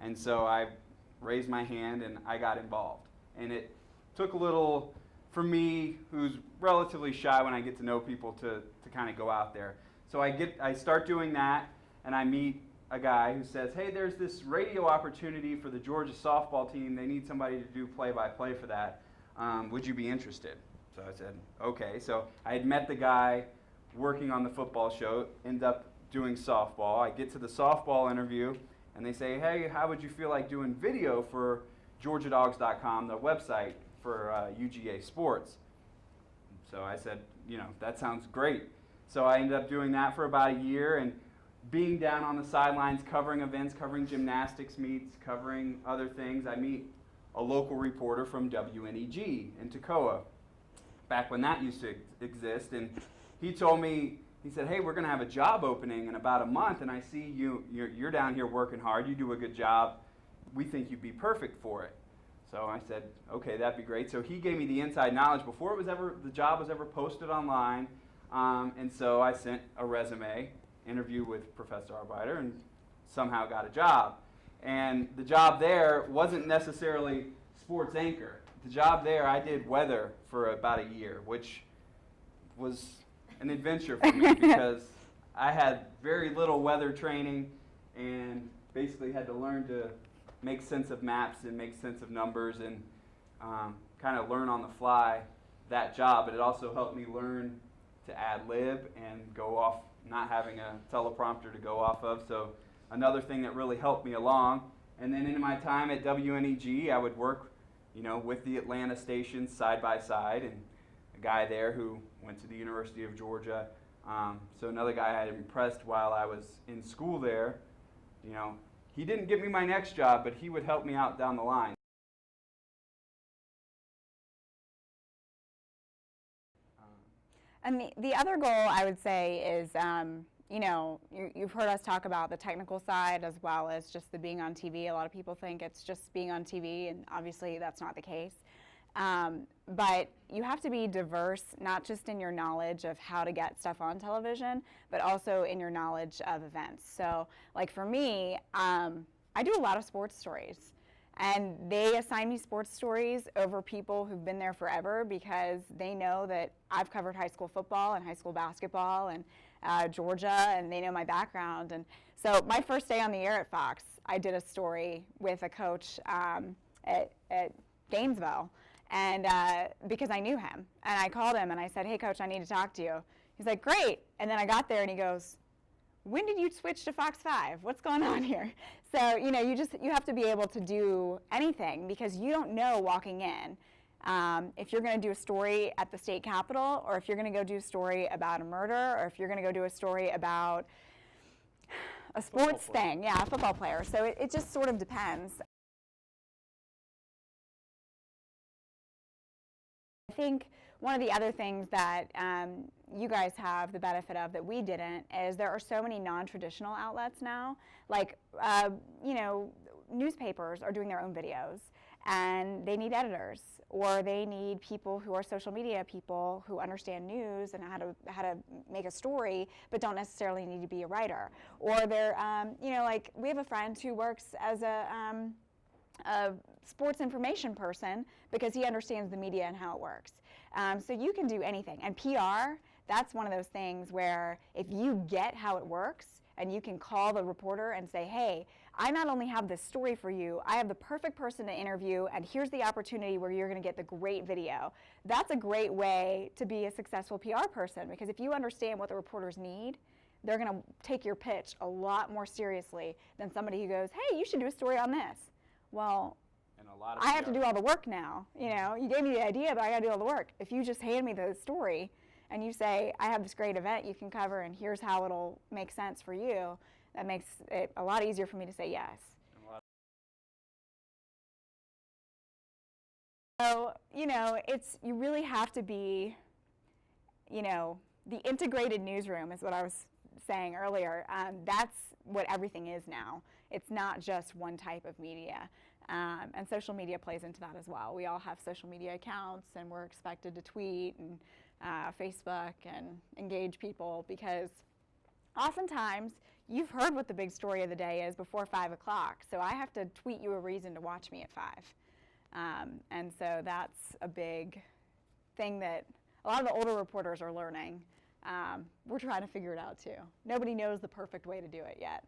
And so I raised my hand and I got involved. And it took a little, for me, who's relatively shy when I get to know people, to kind of go out there. So I start doing that, and I meet a guy who says, hey, there's this radio opportunity for the Georgia softball team. They need somebody to do play-by-play for that. Would you be interested? So I said, okay. So I had met the guy working on the football show, end up doing softball. I get to the softball interview, and they say, hey, how would you feel like doing video for GeorgiaDogs.com, the website for UGA Sports? So I said, that sounds great. So I ended up doing that for about a year, and being down on the sidelines, covering events, covering gymnastics meets, covering other things. I meet a local reporter from WNEG in Toccoa, back when that used to exist, and he told me, he said, hey, we're going to have a job opening in about a month, and I see you're down here working hard, you do a good job, we think you'd be perfect for it. So I said, okay, that'd be great. So he gave me the inside knowledge before the job was ever posted online, and so I sent a resume, interview with Professor Arbeiter, and somehow got a job. And the job there wasn't necessarily sports anchor. The job there, I did weather for about a year, which was an adventure for me because I had very little weather training and basically had to learn to make sense of maps and make sense of numbers and kind of learn on the fly that job. But it also helped me learn to ad lib and go off, not having a teleprompter to go off of. So another thing that really helped me along. And then in my time at WNEG, I would work, with the Atlanta stations side by side, and a guy there who went to the University of Georgia. So another guy I had impressed while I was in school there. He didn't give me my next job, but he would help me out down the line. And the other goal, I would say, is, you've heard us talk about the technical side as well as just the being on TV. A lot of people think it's just being on TV, and obviously that's not the case. But you have to be diverse, not just in your knowledge of how to get stuff on television, but also in your knowledge of events. So, like for me, I do a lot of sports stories. And they assign me sports stories over people who've been there forever because they know that I've covered high school football and high school basketball and Georgia, and they know my background. And so my first day on the air at Fox, I did a story with a coach at Gainesville, and because I knew him. And I called him and I said, hey, coach, I need to talk to you. He's like, great. And then I got there and he goes, when did you switch to Fox 5? What's going on here? So, you have to be able to do anything because you don't know walking in if you're going to do a story at the state capitol, or if you're going to go do a story about a murder, or if you're going to go do a story about a sports thing. Yeah, a football player. So it just sort of depends. I think one of the other things that you guys have the benefit of that we didn't is there are so many non-traditional outlets now. Like, newspapers are doing their own videos, and they need editors, or they need people who are social media people who understand news and how to make a story, but don't necessarily need to be a writer. Or they're, like we have a friend who works as a sports information person because he understands the media and how it works. So you can do anything. And PR, that's one of those things where if you get how it works and you can call the reporter and say, hey, I not only have this story for you, I have the perfect person to interview, and here's the opportunity where you're going to get the great video. That's a great way to be a successful PR person, because if you understand what the reporters need, they're going to take your pitch a lot more seriously than somebody who goes, hey, you should do a story on this. Well, I have to do all the work now. You gave me the idea, but I got to do all the work. If you just hand me the story and you say, I have this great event you can cover, and here's how it'll make sense for you, that makes it a lot easier for me to say yes. So, you really have to be, the integrated newsroom is what I was saying earlier. That's what everything is now. It's not just one type of media. And social media plays into that as well. We all have social media accounts, and we're expected to tweet and Facebook and engage people, because oftentimes you've heard what the big story of the day is before 5 o'clock, so I have to tweet you a reason to watch me at 5. And so that's a big thing that a lot of the older reporters are learning. We're trying to figure it out too. Nobody knows the perfect way to do it yet.